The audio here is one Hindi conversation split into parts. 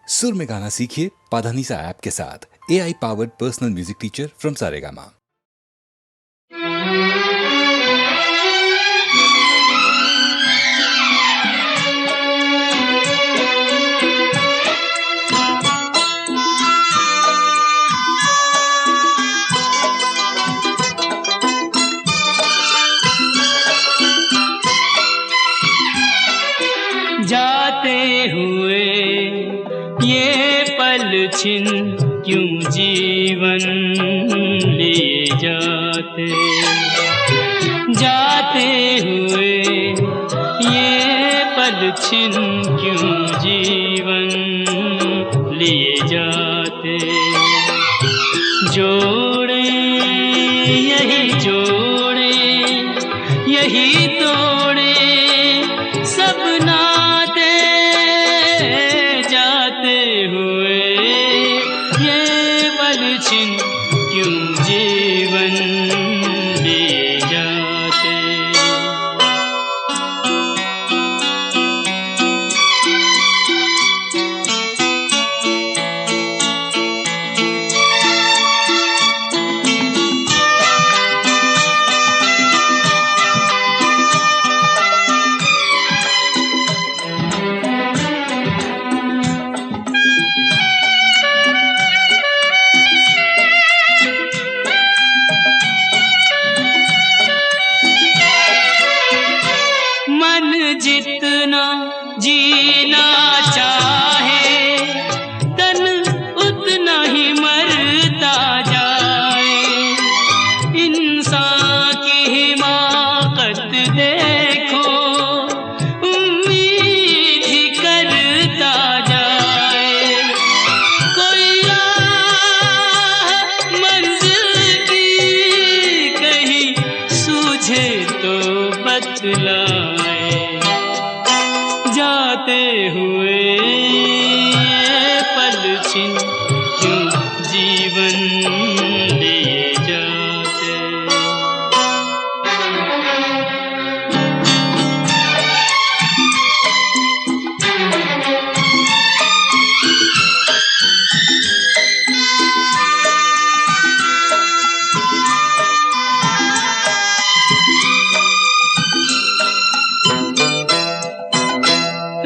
सुर में गाना सीखिए पाधानीसा ऐप के साथ। AI powered personal music teacher from Saregama. जाते हुए ये पल छिन क्यों जीवन लिए जाते, जाते हुए ये पल छिन क्यों जीवन लिए जाते। जोड़े यही जोड़े यही तोड़े सब नाते, जाते हुए ये पल छिन क्यों जीवन लिए जाते। जितना जीना चाहे तन उतना ही मरता जाए। इंसान की हिमाकत देखो उम्मीद ही करता जाए। कोई राह मंजिल की कहीं सूझे तो बतलाए। जाते हुए ये पल छिन क्यों जीवन लिए जाते।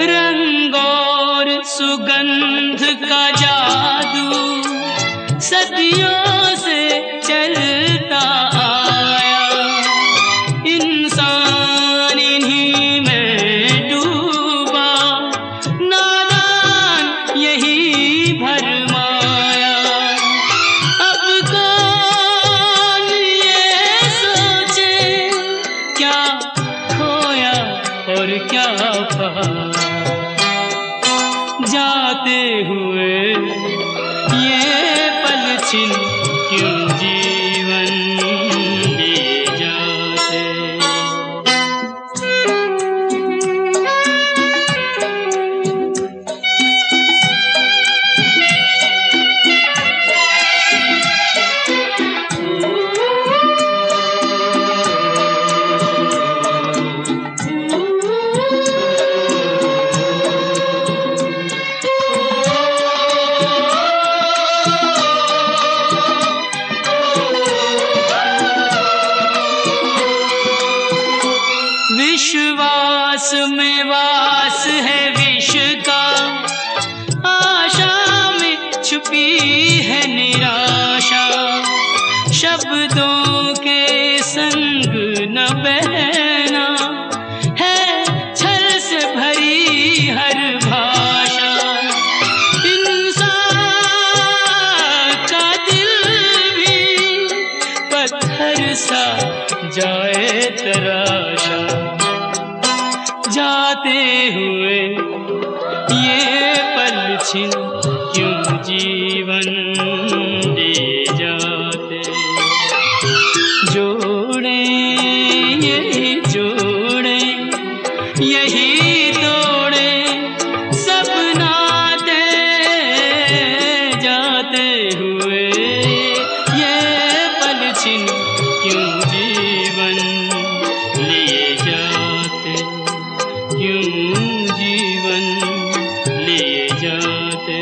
रंग और सुगंध का जादू सदियों से चलता आया। इंसान इन्हीं में डूबा, नादान यही भरमाया। अब कौन ये सोचे क्या खोया और क्या पाया। जाते हुए ये पल छिन क्यों जीवन लिए जाते। विश्वास में वास है विष का, आशा में छुपी है निराशा। शब्दों के संग न बहना है छल से भरी हर भाषा। इंसान का दिल भी पत्थर सा जाए तराशा। जाते हुए ये पल छिन क्यों जीवन लिए जाते। जोड़े यही जोड़े यही तोड़े सब नाते, जाते हुए ये पल छिन क्यों जीवन लिए जाते। क्यों जीवन लिए जाते।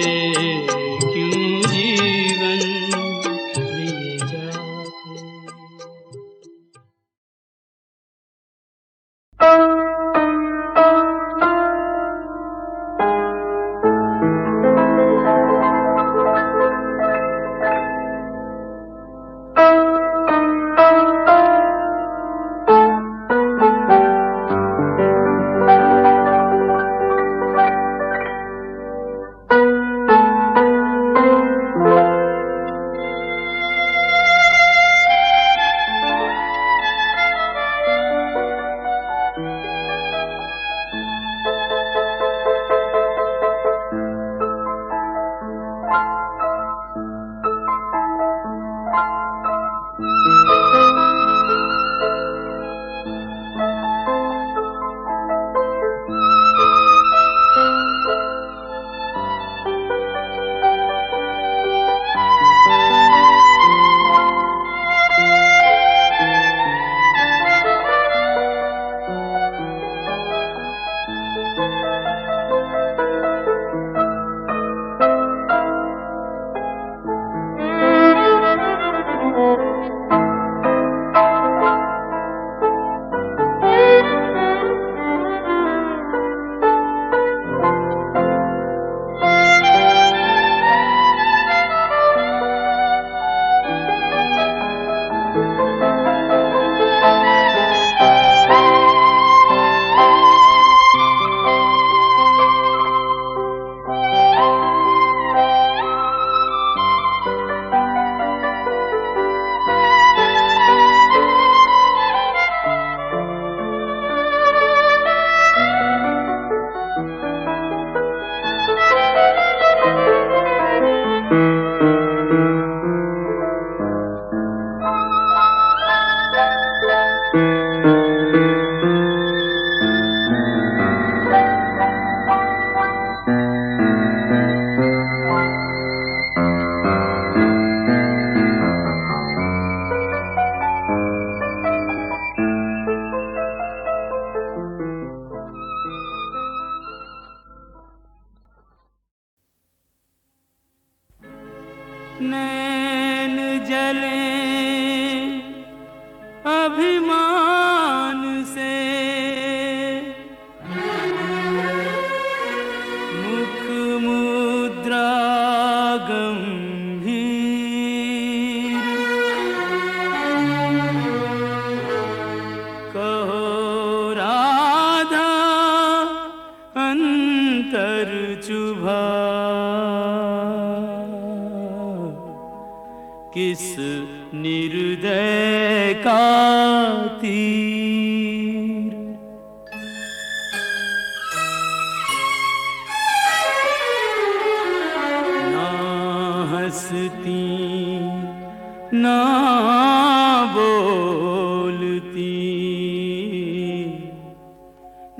नैन जले अभिमान से, मुख मुद्रा गंभीर, कहो राधा अंतर चुभा, किस निर्दय का तीर। ना हंसती ना बोलती,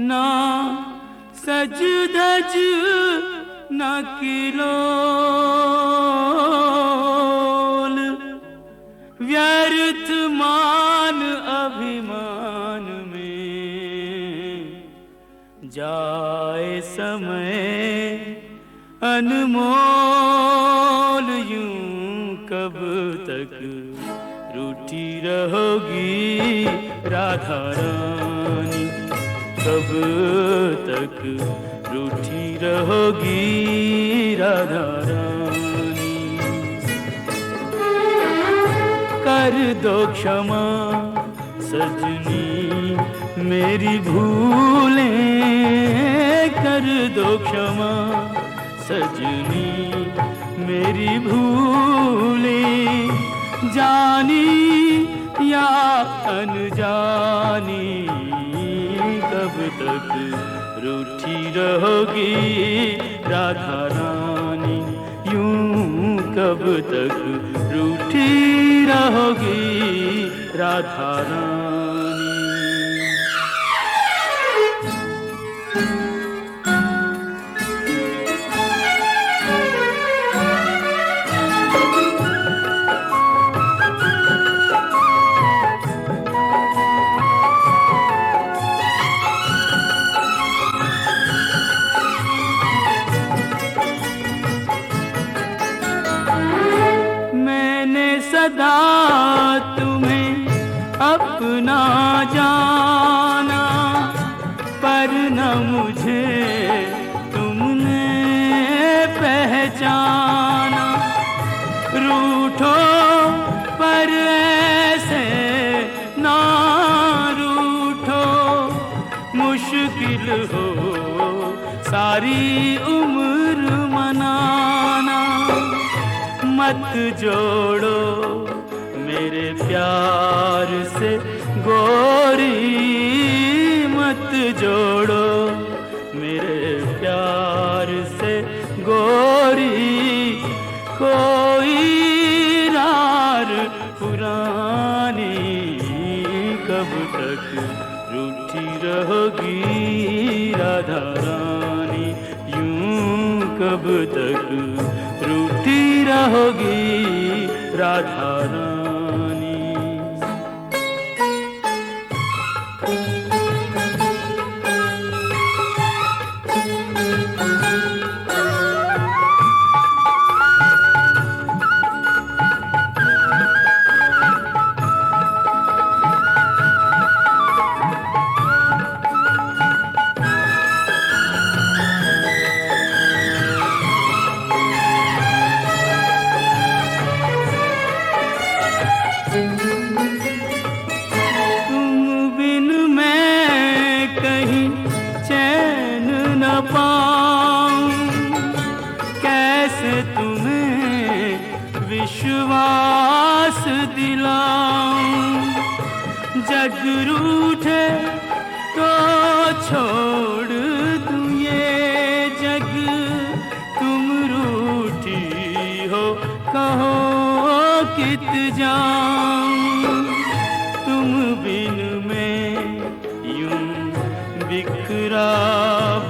ना सज धज न किलोल, व्यर्थ मान अभिमान में, जाए समय अनमोल। यूं कब तक रूठी रहोगी राधा रानी, कब तक रूठी रहोगी राधा रानी। कर दो क्षमा सजनी मेरी भूलें, कर दो क्षमा सजनी मेरी भूलें, जानी या अनजानी, कब तक रूठी रहोगी राधा रानी, यूं कब तक रूठी रहोगी राधा रानी। सदा तुम्हें अपना जाना, पर न मुझे तुमने पहचाना। रूठो पर ऐसे ना रूठो, मुश्किल हो सारी उम्र मनाना। मत जोड़ो मेरे प्यार से गोरी, मत जोड़ो मेरे प्यार से गोरी, कोई रार पुरानी, कब तक रूठी रहोगी राधा रानी, यूं कब तक रूठी रहोगी राधा रानी। विश्वास दिलाऊं, जग रूठे तो छोड़ दूं ये जग, तुम रूठी हो कहो कित जाऊं, तुम बिन मैं यूं बिखरा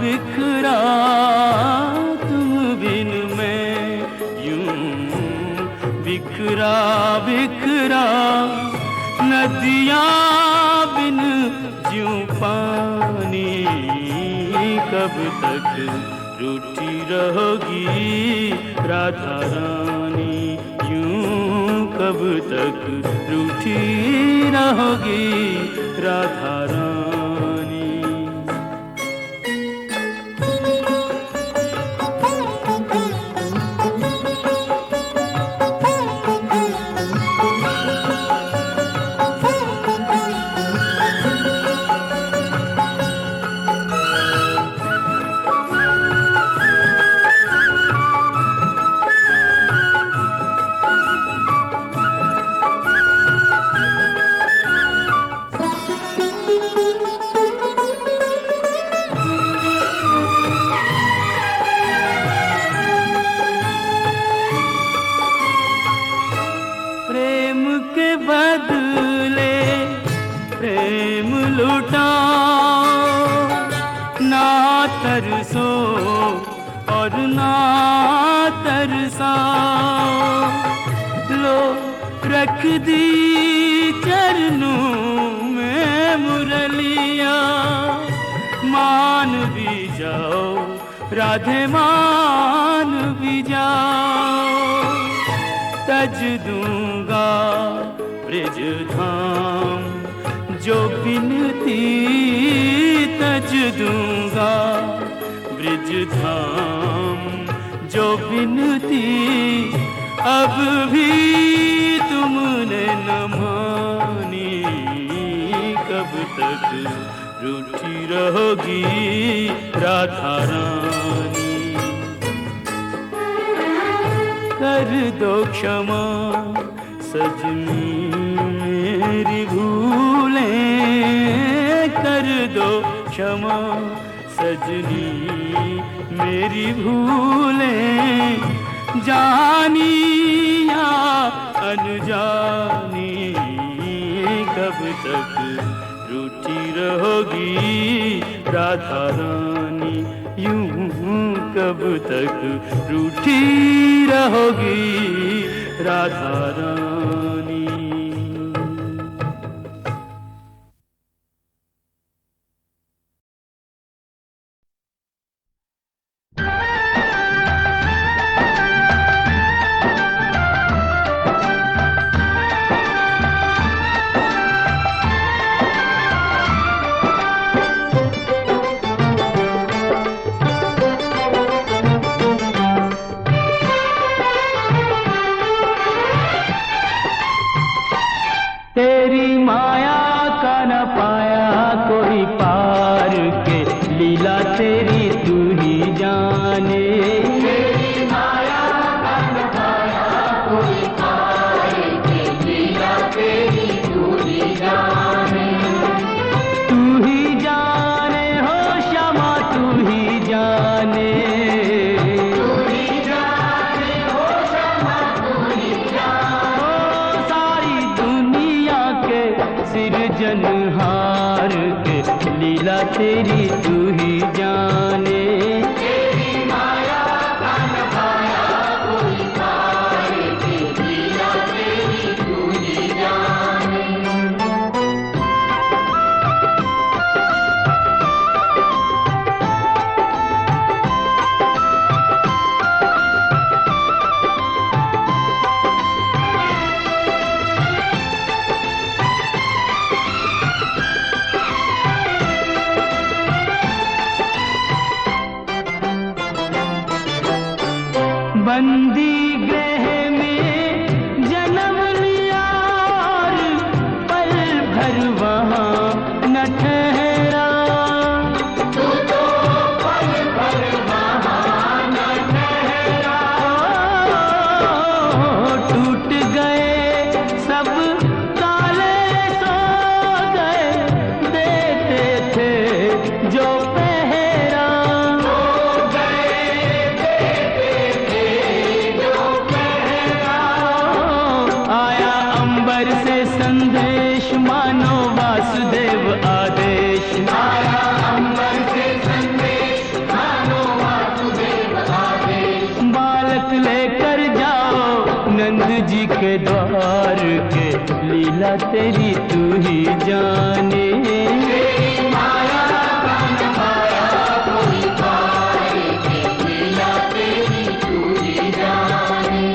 बिखरा, तुम बिन मैं यूं बिखरा बिखरा, नदियाँ बिन ज्यों पानी, कब तक रूठी रहोगी राधा रानी, यूं कब तक रूठी रहोगी राधा रानी। प्रेम के बदले प्रेम लुटाओ, ना तरसो और ना तरसाओ। लो रख दी चरणों में मुरलिया, मान भी जाओ राधे मान भी जाओ। तज दूंगा ब्रिज धाम जो बिनती, तज दूंगा ब्रिज धाम जो बिनती। अब भी तुमने न मानी, कब तक रूठी रहोगी राधा रानी। कर दो क्षमा सजनी मेरी भूलें, कर दो क्षमा सजनी मेरी भूलें। जानी या अनजानी, कब तक रूठी रहोगी राधा रानी। यूं कब तक रूठी रहोगी राधा रानी। तेरी माया का न पाया कोई पार के, लीला तेरी तू ही जाने। तेरी माया का न पाया कोई पार के, लीला तेरी तू ही जाने। तू ही जाने हो श्यामा तू ही जाने। सिरजनहार के लीला तेरी तू ही जाने। तेरी माया का न पाया कोई पार के, लीला तेरी तू ही जाने। बंदी गृह में जन्म लिया और पल भर वहाँ न ठहरा। तू तो पल भर वहाँ न ठहरा। टूट गए सब ताले सौदे, देते थे जो पहरा। संदेश मानो वासुदेव आदेश। आया अंबर से संदेश मानो वासुदेव आदेश। बालक लेकर जाओ नंद जी के द्वार के, लीला तेरी तू ही जाने। तेरी माया का न पाया कोई पार के, लीला तेरी तू ही जाने।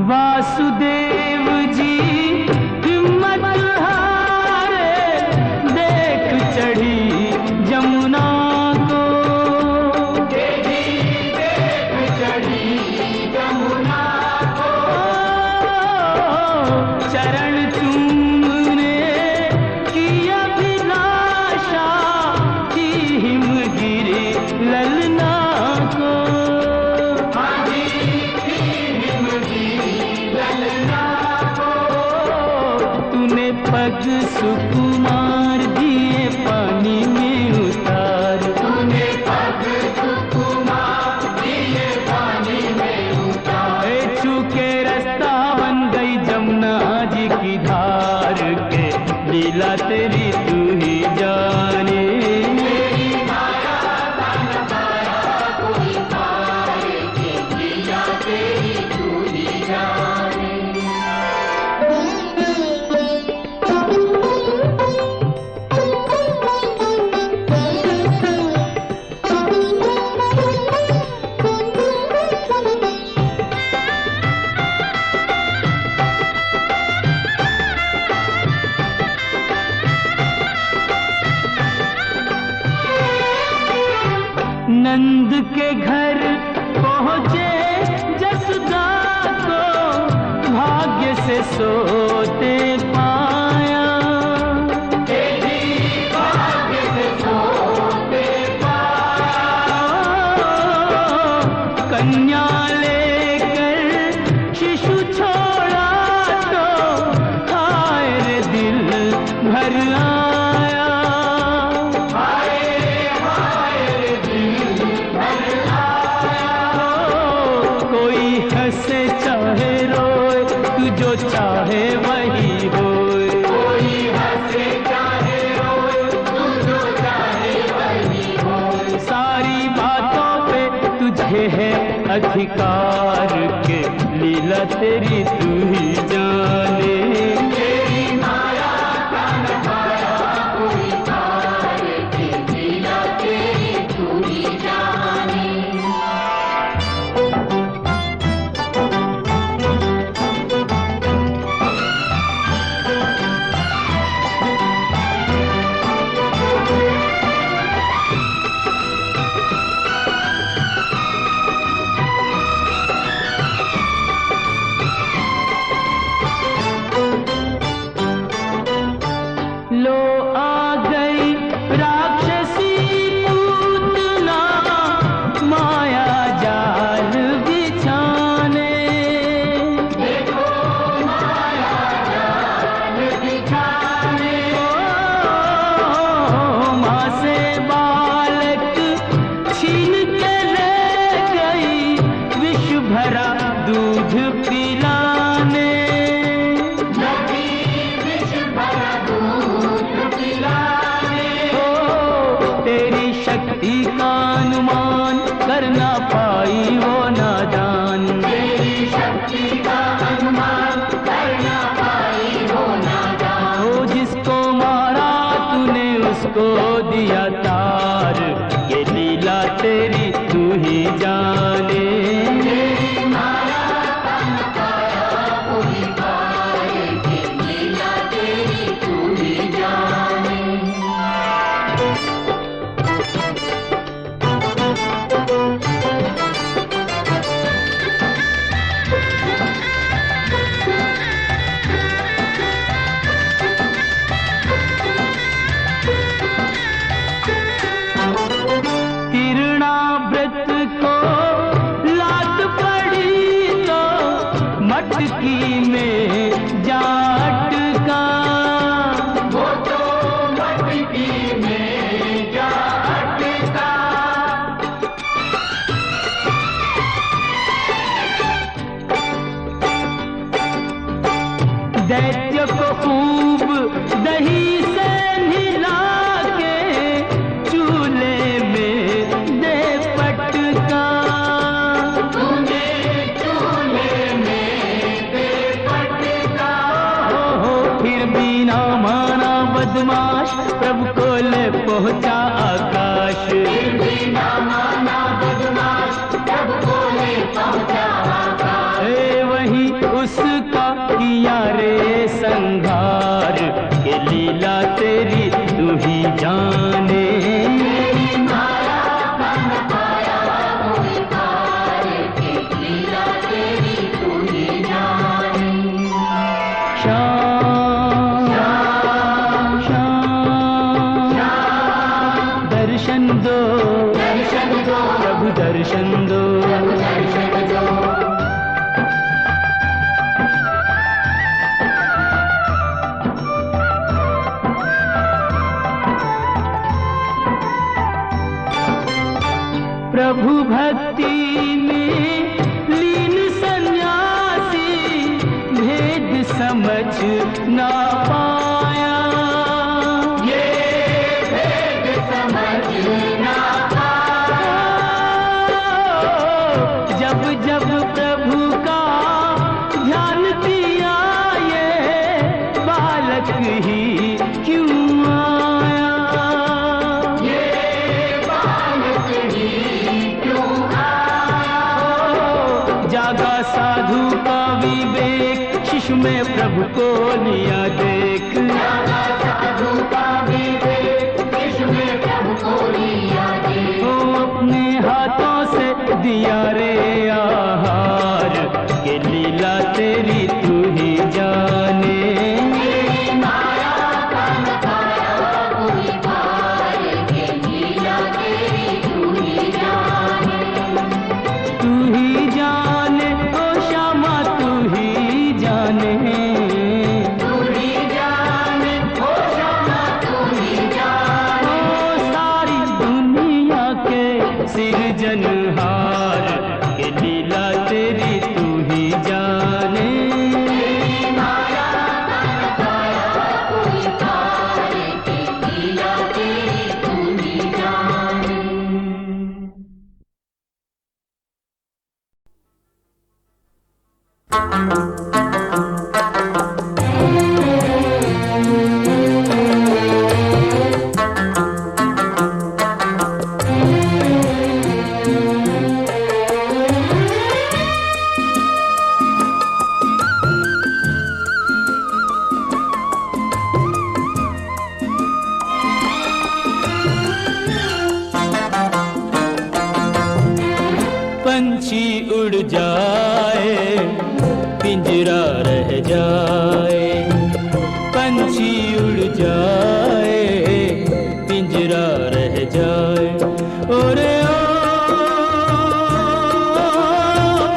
वासुदेव जी हिम्मत हारे, देख चढ़ी जमुना को। देख चढ़ी जमुना को। चरण चूमने की अभिलाषा की हिमगिरी ललना को। तूने पग सुकुमार दिए पानी में उतार। तूने पग सुकुमार दिए पानी में उतार। चूके रास्ता बन गई जमुना जी की धार के, लीला तेरी तू ही जाने। नंद के घर पहुँचे जसुदा को, भाग्य से सोते पाया। भाग्य से सोते पाया। कन्या लेकर शिशु छोड़ा तो हाय रे दिल भर आया। हंसे चाहे रोए तू जो चाहे वही होए। कोई हंसे चाहे रोए तू जो चाहे वही होए। सारी बातों पे तुझे है अधिकार के, लीला तेरी तू ही जाने। तेरी माया का नखाया कोई पार के, लीला तेरी तू ही जाने। लो आ गई राक्षसी पूतना, माया जाल बिछाने। देखो माया जाल बिछाने। माँ से बालक छीन के ले गई, विष भरा दूध पिलाने। तेरी शक्ति का अनुमान कर ना पाई वो नादान। तेरी शक्ति का अनुमान कर ना पाई वो नादान। ओ जिसको मारा तूने उसको दिया तार, ये लीला तेरी तू ही जाने। तेरी माया का नखाया कोई पार के, लीला तेरी तू ही जाने। तिरुणाव्रत को लात पड़ी तो मटकी में जा अटका। वो तो मटकी में जा अटका। दैत्य को खूब दही से मिला के, चूल्हे में दे पटका। तूने चूल्हे में दे पटका। हो फिर भी ना माना बदमाश, प्रभु को ले पहुँचा आकाश। फिर भी ना माना बदमाश, प्रभु को ले पहुँचा आकाश। वही उसका किया रे संघार, के लीला तेरी तू ही जाने। दर्शन दो प्रभु, दर्शन दो। प्रभु भक्ति में लीन सन्यासी, भेद समझ ना पाया। जब जब प्रभु का ध्यान किया, ये बालक ही क्यों आया। ये बालक ही क्यों आया। जागा साधु का विवेक, शिशु में प्रभु को लिया देख। जागा साधु का विवेक, शिशु में प्रभु को लिया देख। वो अपने हाथों से दिया रे आहार, के लीला तेरी तू ही जाने। तेरी माया का न पाया कोई पार, के लीला तेरी तू ही जाने। तू ही जाने ओ श्यामा, तू ही जाने। तू ही जाने ओ श्यामा, तू ही जाने। ओ सारी दुनिया के सिरजनहार, के लीला तेरी तू ही जाने। तेरी माया का न पाया कोई पार, के लीला तेरी तू ही जाने। पंछी उड़ जाए, पिंजरा रह जाए। पंछी उड़ जाए, पिंजरा रह जाए। ओरे ओ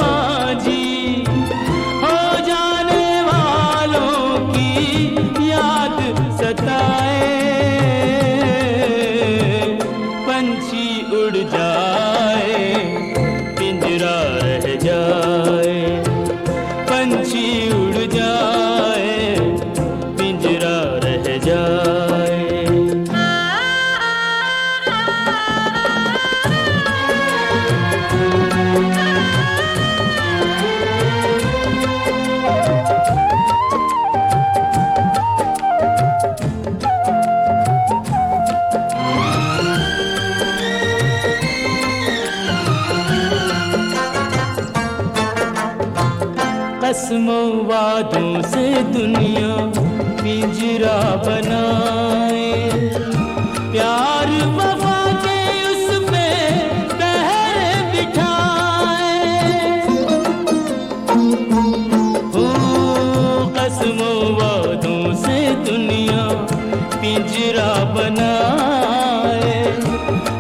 माझी, हो जाने वालों की याद सताए। पंछी उड़ जाए, पिंजरा रह जाए। पंछी उड़ जाए, पिंजरा रह जाए। कसमों वादों से दुनिया पिंजरा बनाए। प्यार वफा के उस पे पहरे बिठाए। ओ कसमों वादों से दुनिया पिंजरा बनाए।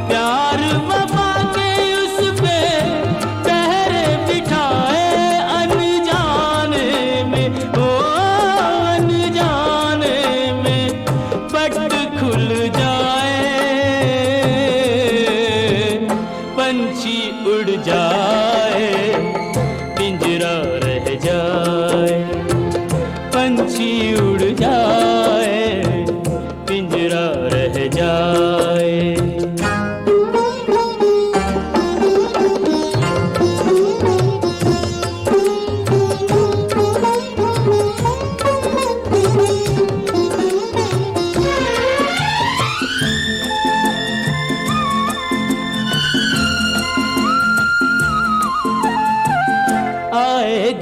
प्यार वफा के उस पे पहरे बिठाए। अनजाने में ओ अनजाने में पट खुल जाए। पंछी उड़ जाए, पिंजरा रह जाए। पंछी उड़ जाए, पिंजरा रह जाए।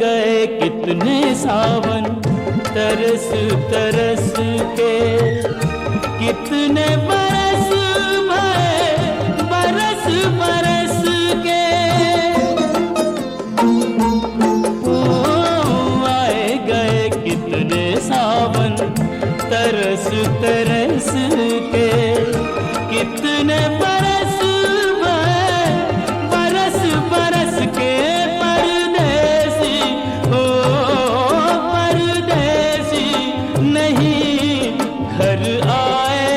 गए कितने सावन तरस तरस के, कितने बरस भरे बरस बरस के। ओ आए गए कितने सावन तरस तरस के, कितने बरस भरे बरस बरस के। परदेसी हो परदेसी नहीं घर आए,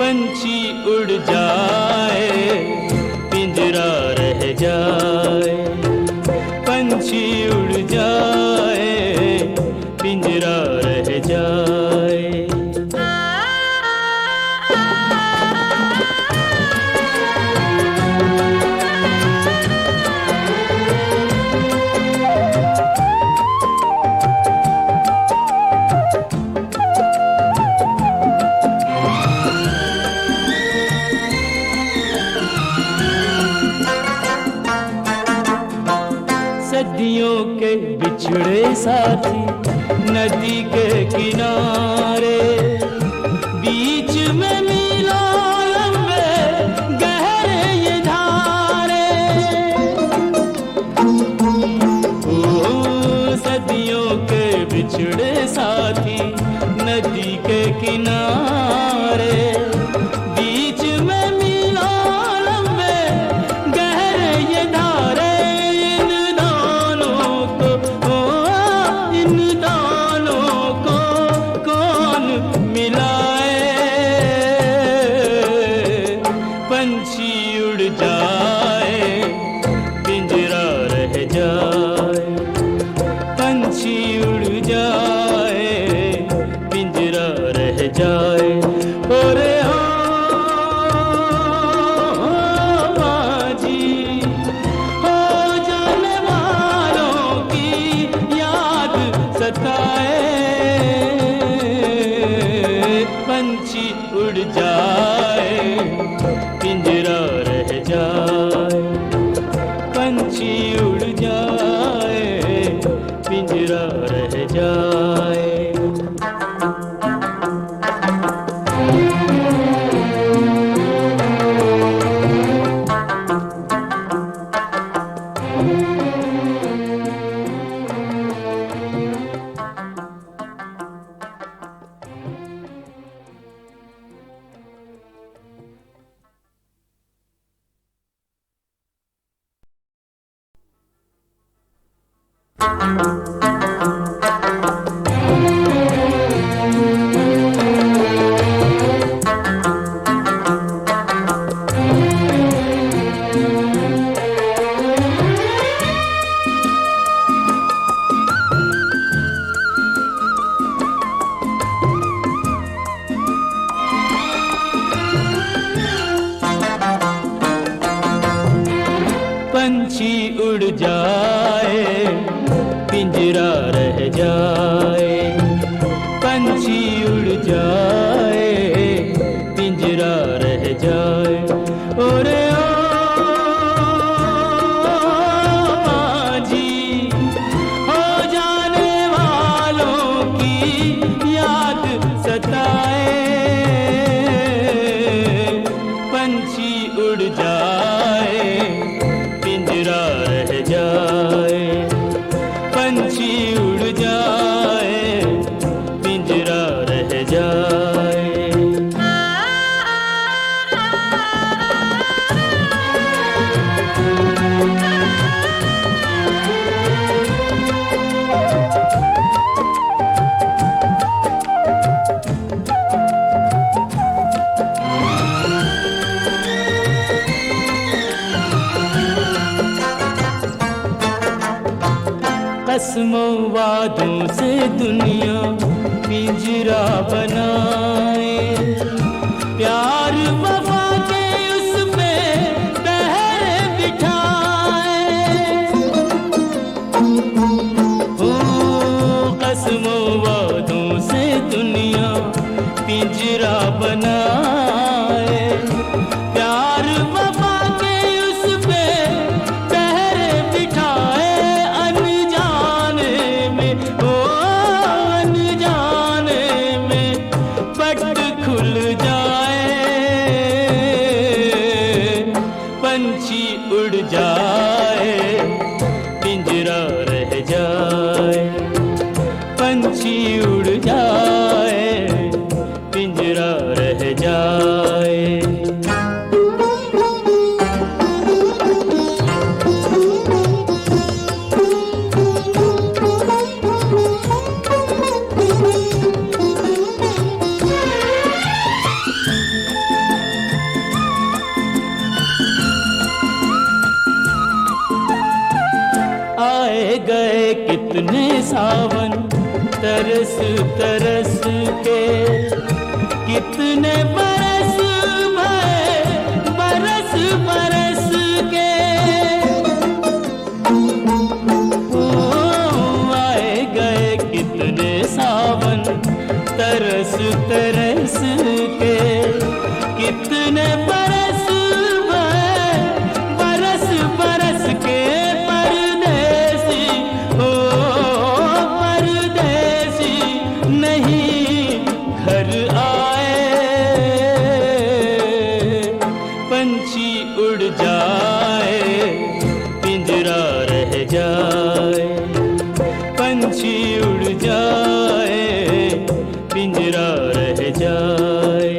पंछी उड़ जाए पिंजरा रह जाए, पंछी उड़ जाए पिंजरा रह जाए। सदियों के बिछड़े साथी नदी के किनारे, बीच में मीलों लंबे गहरे ये धारे। ओ सदियों के बिछड़े साथी नदी के किनारे, बीच में मीलों लंबे गहरे ये धारे। इन दोनों को कौन मिलाए, पंछी उड़ जाए पिंजरा रह जाए, पंछी उड़ जाए पिंजरा रह जाए। ओरे पंछी उड़ जाए पिंजरा रह जाए, पंछी उड़ जाए पिंजरा रह जाए। पंछी उड़ जाए पिंजरा रह जाए, पंछी उड़ जाए पिंजरा रह जाए। ओरे जी हो जाने वालों की याद सताए, पंछी उड़ जाए पिंजरा रह जाए, पंछी उड़ जाए पिंजरा रह जाए। कसमों वादों से दुनिया पिंजरा बनाए, प्यार वफा के उस पे पहरे बिठाए। ओ कसमों वादों से दुनिया पिंजरा बनाए, प्यार वफा के उस पे पहरे आए गए कितने सावन तरस तरस के, कितने बरस भए बरस बरस के। ओ आए गए कितने सावन तरस तरस के, कितने बरस भए बरस बरस के। परदेसी ओ परदेसी नहीं घर आए, पंछी उड़ जाए पिंजरा रह जाए, पंछी उड़ जाए पिंजरा रह जाए।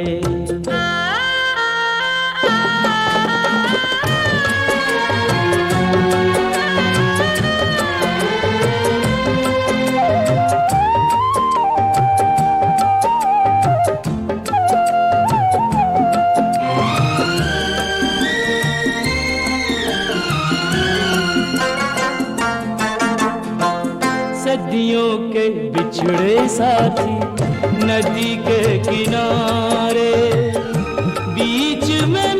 सदियों के बिछड़े साथी नदी के किनारे, बीच में